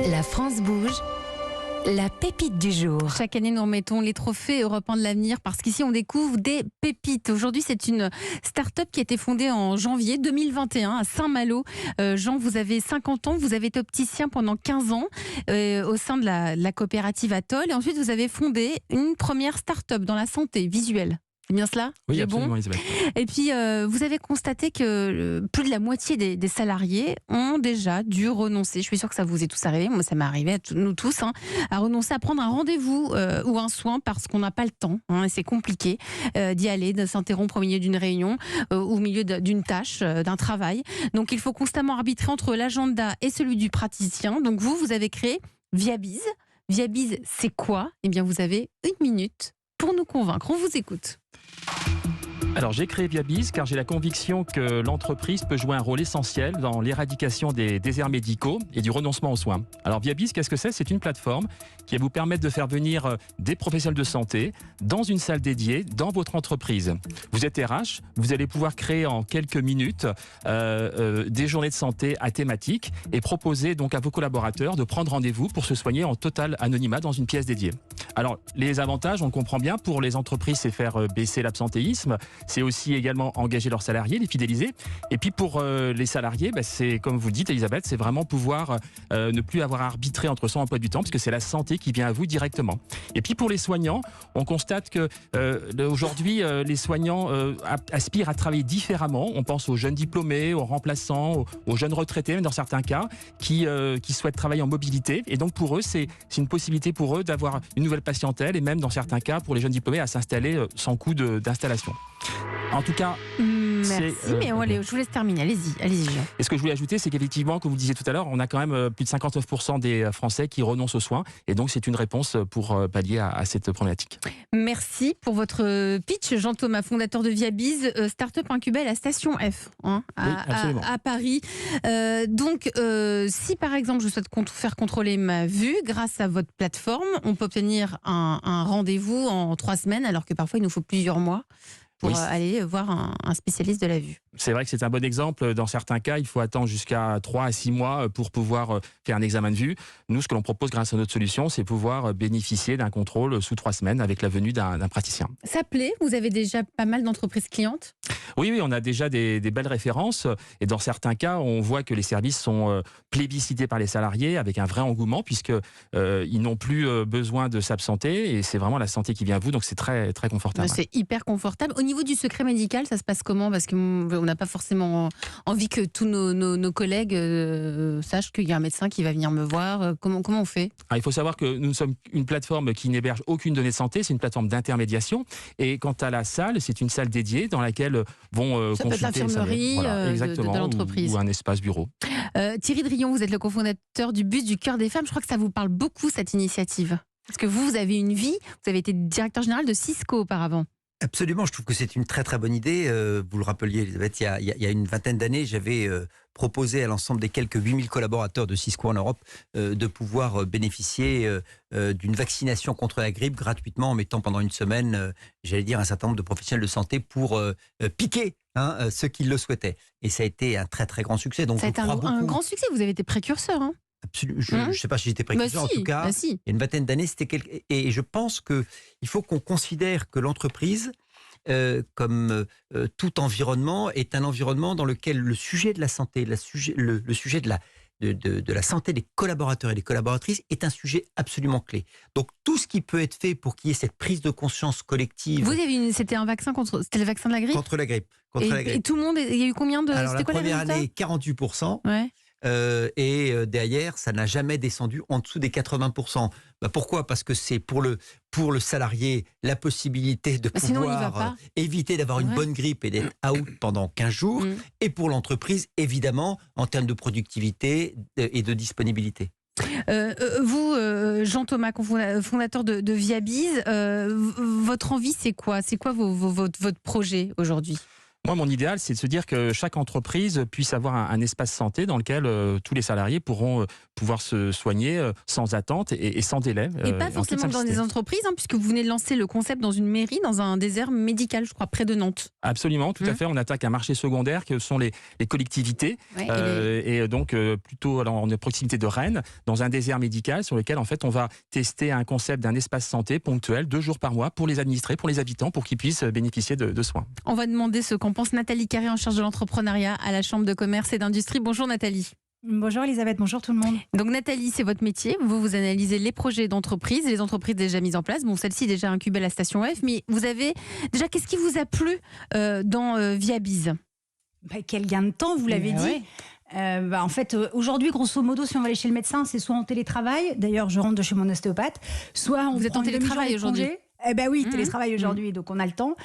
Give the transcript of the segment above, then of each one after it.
La France bouge, la pépite du jour. Chaque année, nous remettons les trophées européens de l'avenir parce qu'ici, on découvre des pépites. Aujourd'hui, c'est une start-up qui a été fondée en janvier 2021 à Saint-Malo. Jean, vous avez 50 ans, vous avez été opticien pendant 15 ans au sein de la coopérative Atoll. Et ensuite, vous avez fondé une première start-up dans la santé visuelle. C'est bien cela? Oui, c'est absolument, bon. Isabelle. Et puis, vous avez constaté que plus de la moitié des salariés ont déjà dû renoncer. Je suis sûre que ça vous est tous arrivé. Moi, ça m'est arrivé à nous tous, à renoncer à prendre un rendez-vous ou un soin parce qu'on n'a pas le temps. Et c'est compliqué d'y aller, de s'interrompre au milieu d'une réunion ou au milieu d'une tâche, d'un travail. Donc, il faut constamment arbitrer entre l'agenda et celui du praticien. Donc, vous avez créé Viabiz. Viabiz, c'est quoi? Eh bien, vous avez 1 minute pour nous convaincre. On vous écoute. Alors j'ai créé Viabiz car j'ai la conviction que l'entreprise peut jouer un rôle essentiel dans l'éradication des déserts médicaux et du renoncement aux soins. Alors Viabiz, qu'est-ce que c'est? C'est une plateforme qui va vous permettre de faire venir des professionnels de santé dans une salle dédiée dans votre entreprise. Vous êtes RH, vous allez pouvoir créer en quelques minutes des journées de santé à thématique et proposer donc à vos collaborateurs de prendre rendez-vous pour se soigner en total anonymat dans une pièce dédiée. Alors les avantages, on le comprend bien, pour les entreprises, c'est faire baisser l'absentéisme. C'est aussi également engager leurs salariés, les fidéliser. Et puis pour les salariés, c'est comme vous dites, Elisabeth, c'est vraiment pouvoir ne plus avoir à arbitrer entre son emploi du temps, parce que c'est la santé qui vient à vous directement. Et puis pour les soignants, on constate que aujourd'hui, les soignants aspirent à travailler différemment. On pense aux jeunes diplômés, aux remplaçants, aux jeunes retraités, même dans certains cas, qui souhaitent travailler en mobilité. Et donc pour eux, c'est une possibilité pour eux d'avoir une nouvelle patientèle, et même dans certains cas, pour les jeunes diplômés, à s'installer sans coût d'installation. En tout cas, merci, mais allez, je vous laisse terminer. Allez-y, Jean. Et ce que je voulais ajouter, c'est qu'effectivement, comme vous disiez tout à l'heure, on a quand même plus de 59% des Français qui renoncent aux soins. Et donc, c'est une réponse pour pallier à cette problématique. Merci pour votre pitch, Jean-Thomas, fondateur de Viabiz, start-up incubée à la station F, à Paris. Donc, si par exemple, je souhaite faire contrôler ma vue, grâce à votre plateforme, on peut obtenir un rendez-vous en 3 semaines, alors que parfois, il nous faut plusieurs mois pour aller voir un spécialiste de la vue. C'est vrai que c'est un bon exemple. Dans certains cas, il faut attendre jusqu'à 3 à 6 mois pour pouvoir faire un examen de vue. Nous, ce que l'on propose grâce à notre solution, c'est pouvoir bénéficier d'un contrôle sous 3 semaines avec la venue d'un praticien. Ça plaît? Vous avez déjà pas mal d'entreprises clientes? Oui, on a déjà des belles références. Et dans certains cas, on voit que les services sont plébiscités par les salariés avec un vrai engouement, puisqu'ils n'ont plus besoin de s'absenter. Et c'est vraiment la santé qui vient à vous. Donc, c'est très, très confortable. C'est hyper confortable. Au niveau du secret médical, ça se passe comment? Parce qu'on n'a pas forcément envie que tous nos collègues sachent qu'il y a un médecin qui va venir me voir. Comment on fait? Il faut savoir que nous sommes une plateforme qui n'héberge aucune donnée de santé. C'est une plateforme d'intermédiation. Et quant à la salle, c'est une salle dédiée dans laquelle vont ça peut être l'infirmerie de l'entreprise. Ou un espace bureau. Thierry Drion, vous êtes le cofondateur du Bus du Cœur des Femmes. Je crois que ça vous parle beaucoup, cette initiative. Parce que vous avez une vie, vous avez été directeur général de Cisco auparavant. Absolument, je trouve que c'est une très très bonne idée. Vous le rappeliez, Elisabeth, il y a une vingtaine d'années, j'avais proposé à l'ensemble des quelques 8000 collaborateurs de Cisco en Europe de pouvoir bénéficier d'une vaccination contre la grippe gratuitement en mettant pendant une semaine, j'allais dire, un certain nombre de professionnels de santé pour piquer ceux qui le souhaitaient. Et ça a été un très très grand succès. Donc ça a été un grand succès, vous avez été précurseur. Absolument. Je ne sais pas si j'étais précurseur, en tout cas, il y a une vingtaine d'années, et je pense qu'il faut qu'on considère que l'entreprise, comme tout environnement, est un environnement dans lequel le sujet de la santé, le sujet de la santé des collaborateurs et des collaboratrices est un sujet absolument clé. Donc tout ce qui peut être fait pour qu'il y ait cette prise de conscience collective. C'était un vaccin c'était le vaccin de la grippe. Contre la grippe. Et tout le monde, il y a eu combien de? Alors la première année, 48%. Ouais. Et derrière, ça n'a jamais descendu en dessous des 80%. Pourquoi? Parce que c'est pour le salarié la possibilité de pouvoir éviter d'avoir une bonne grippe et d'être out pendant 15 jours. Et pour l'entreprise, évidemment, en termes de productivité et de disponibilité. Vous, Jean-Thomas, fondateur de Viabiz, votre envie, c'est quoi? C'est quoi votre projet aujourd'hui? Moi, mon idéal, c'est de se dire que chaque entreprise puisse avoir un espace santé dans lequel tous les salariés pourront pouvoir se soigner sans attente et sans délai. Et pas forcément dans des entreprises, puisque vous venez de lancer le concept dans une mairie, dans un désert médical, je crois, près de Nantes. Absolument, tout à fait. On attaque un marché secondaire que sont les collectivités. Et donc, plutôt en proximité de Rennes, dans un désert médical sur lequel, en fait, on va tester un concept d'un espace santé ponctuel, 2 jours par mois, pour les administrés, pour les habitants, pour qu'ils puissent bénéficier de soins. On va demander ce qu'en pense Nathalie Carré, en charge de l'entrepreneuriat à la Chambre de commerce et d'industrie. Bonjour Nathalie. Bonjour Elisabeth, bonjour tout le monde. Donc Nathalie, c'est votre métier. Vous analysez les projets d'entreprise, les entreprises déjà mises en place. Bon, celle-ci déjà incubée à la station F, mais vous avez déjà, qu'est-ce qui vous a plu dans Viabiz ? Quel gain de temps, vous l'avez dit. En fait, aujourd'hui, grosso modo, si on va aller chez le médecin, c'est soit en télétravail. D'ailleurs, je rentre de chez mon ostéopathe. Soit vous êtes en télétravail aujourd'hui. Oui, télétravail aujourd'hui, donc on a le temps.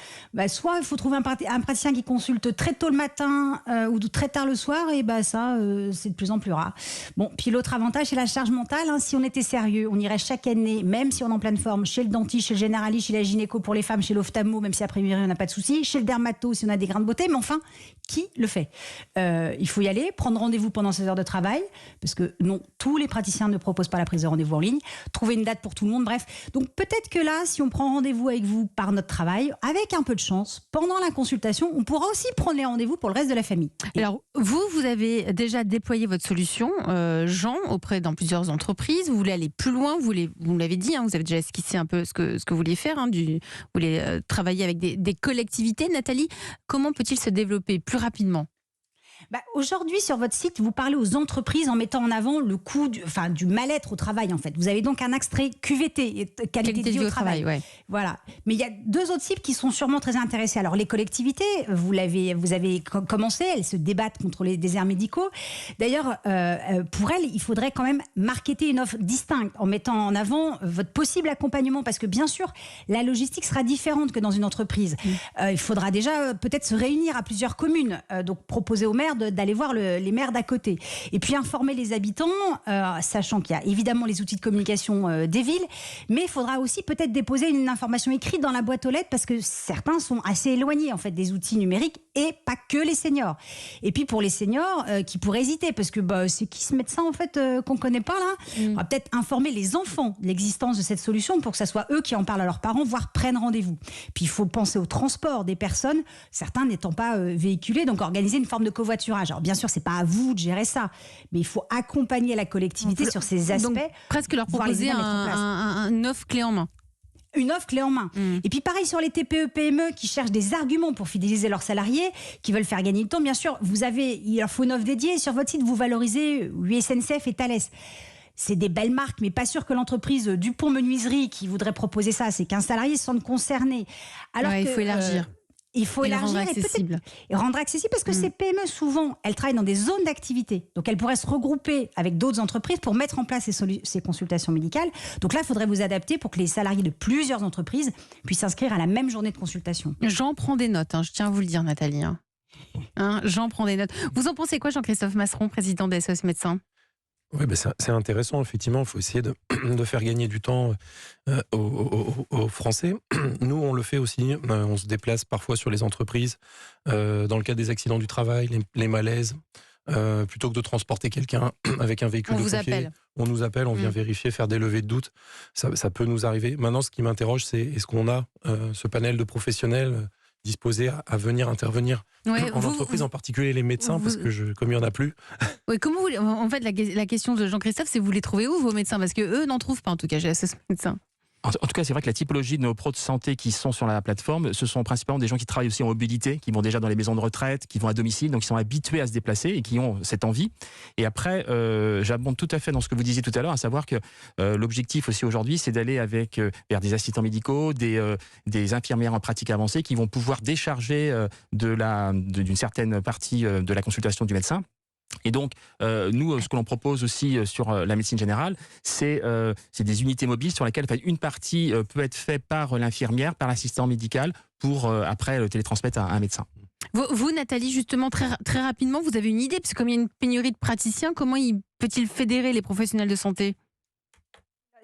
Soit il faut trouver un praticien qui consulte très tôt le matin ou très tard le soir, et ça, c'est de plus en plus rare. Bon, puis l'autre avantage, c'est la charge mentale. Si on était sérieux, on irait chaque année, même si on est en pleine forme, chez le dentiste, chez le généraliste, chez la gynéco pour les femmes, chez l'ophtalmo, même si après on n'a pas de souci, chez le dermato, si on a des grains de beauté, mais enfin, qui le fait ? Il faut y aller, prendre rendez-vous pendant 16 heures de travail, parce que non, tous les praticiens ne proposent pas la prise de rendez-vous en ligne, trouver une date pour tout le monde, bref. Donc peut-être que là, si on prend rendez-vous avec vous par notre travail, avec un peu de chance, pendant la consultation, on pourra aussi prendre les rendez-vous pour le reste de la famille. Alors, vous avez déjà déployé votre solution, Jean, dans plusieurs entreprises. Vous voulez aller plus loin, vous l'avez dit, vous avez déjà esquissé un peu ce que vous vouliez faire, vous voulez travailler avec des collectivités. Nathalie, comment peut-il se développer plus rapidement ? Aujourd'hui, sur votre site, vous parlez aux entreprises en mettant en avant le coût du mal-être au travail, en fait. Vous avez donc un extrait QVT, qualité de vie au travail. Ouais. Voilà. Mais il y a 2 autres cibles qui sont sûrement très intéressées. Alors, les collectivités, vous avez commencé, elles se débattent contre les déserts médicaux. D'ailleurs, pour elles, il faudrait quand même marketer une offre distincte en mettant en avant votre possible accompagnement, parce que bien sûr, la logistique sera différente que dans une entreprise. Il faudra déjà peut-être se réunir à plusieurs communes, donc proposer aux maires d'aller voir les maires d'à côté. Et puis informer les habitants, sachant qu'il y a évidemment les outils de communication des villes, mais il faudra aussi peut-être déposer une information écrite dans la boîte aux lettres, parce que certains sont assez éloignés en fait des outils numériques, et pas que les seniors. Et puis pour les seniors qui pourraient hésiter, parce que c'est qui ce médecin en fait qu'on connaît pas là, on va peut-être informer les enfants de l'existence de cette solution pour que ça soit eux qui en parlent à leurs parents, voire prennent rendez-vous. Puis il faut penser au transport des personnes, certains n'étant pas véhiculés, donc organiser une forme de covoiturage. Alors bien sûr, c'est pas à vous de gérer ça, mais il faut accompagner la collectivité sur ces aspects. Donc, presque leur proposer une offre clé en main. Une offre clé en main. Et puis pareil sur les TPE-PME qui cherchent des arguments pour fidéliser leurs salariés, qui veulent faire gagner du temps. Bien sûr, il leur faut une offre dédiée. Sur votre site, vous valorisez SNCF et Thales. C'est des belles marques, mais pas sûr que l'entreprise Dupont Menuiserie qui voudrait proposer ça, c'est qu'un salarié se sente concerné. Alors il faut élargir. Il faut élargir et rendre accessible, parce que ces PME, souvent, elles travaillent dans des zones d'activité. Donc, elles pourraient se regrouper avec d'autres entreprises pour mettre en place ces consultations médicales. Donc là, il faudrait vous adapter pour que les salariés de plusieurs entreprises puissent s'inscrire à la même journée de consultation. J'en prends des notes, je tiens à vous le dire, Nathalie. J'en prends des notes. Vous en pensez quoi, Jean-Christophe Masseron, président des SOS Médecins ? Oui, c'est intéressant, effectivement. Il faut essayer de faire gagner du temps aux Français. Nous, on le fait aussi. On se déplace parfois sur les entreprises. Dans le cas des accidents du travail, les malaises, plutôt que de transporter quelqu'un avec un véhicule de pompier, on nous appelle, on vient vérifier, faire des levées de doute. Ça peut nous arriver. Maintenant, ce qui m'interroge, c'est est-ce qu'on a ce panel de professionnels disposés à venir intervenir en entreprise, en particulier les médecins, parce que comme il n'y en a plus. Oui, comment en fait, la question de Jean-Christophe, c'est vous les trouvez où, vos médecins ? Parce qu'eux n'en trouvent pas, en tout cas, j'ai ce médecin. En tout cas, c'est vrai que la typologie de nos pros de santé qui sont sur la plateforme, ce sont principalement des gens qui travaillent aussi en mobilité, qui vont déjà dans les maisons de retraite, qui vont à domicile, donc qui sont habitués à se déplacer et qui ont cette envie. Et après, j'abonde tout à fait dans ce que vous disiez tout à l'heure, à savoir que l'objectif aussi aujourd'hui, c'est d'aller vers des assistants médicaux, des infirmières en pratique avancée qui vont pouvoir décharger d'une certaine partie de la consultation du médecin. Et donc, nous, ce que l'on propose aussi sur la médecine générale, c'est des unités mobiles sur lesquelles une partie peut être faite par l'infirmière, par l'assistant médical, pour après le télétransmettre à un médecin. Vous, Nathalie, justement, très, très rapidement, vous avez une idée, parce que comme il y a une pénurie de praticiens, comment peut-il fédérer les professionnels de santé ?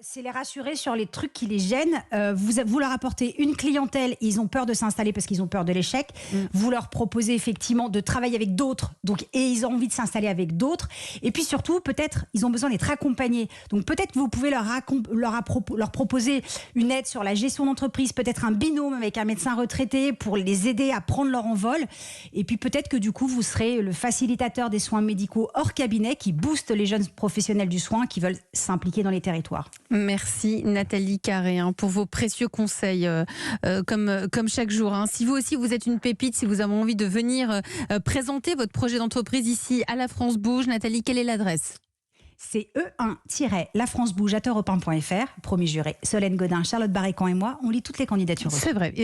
C'est les rassurer sur les trucs qui les gênent. Vous leur apportez une clientèle, ils ont peur de s'installer parce qu'ils ont peur de l'échec. Vous leur proposez effectivement de travailler avec d'autres, et ils ont envie de s'installer avec d'autres. Et puis surtout, peut-être, ils ont besoin d'être accompagnés. Donc peut-être que vous pouvez leur proposer une aide sur la gestion d'entreprise, peut-être un binôme avec un médecin retraité pour les aider à prendre leur envol. Et puis peut-être que du coup, vous serez le facilitateur des soins médicaux hors cabinet qui booste les jeunes professionnels du soin qui veulent s'impliquer dans les territoires. Merci Nathalie Carré pour vos précieux conseils comme chaque jour. Si vous aussi vous êtes une pépite, si vous avez envie de venir présenter votre projet d'entreprise ici à La France Bouge, Nathalie, quelle est l'adresse ? C'est E1-lafrancebouge@europe1.fr. Promis juré, Solène Godin, Charlotte Barrécan et moi, on lit toutes les candidatures. C'est vrai.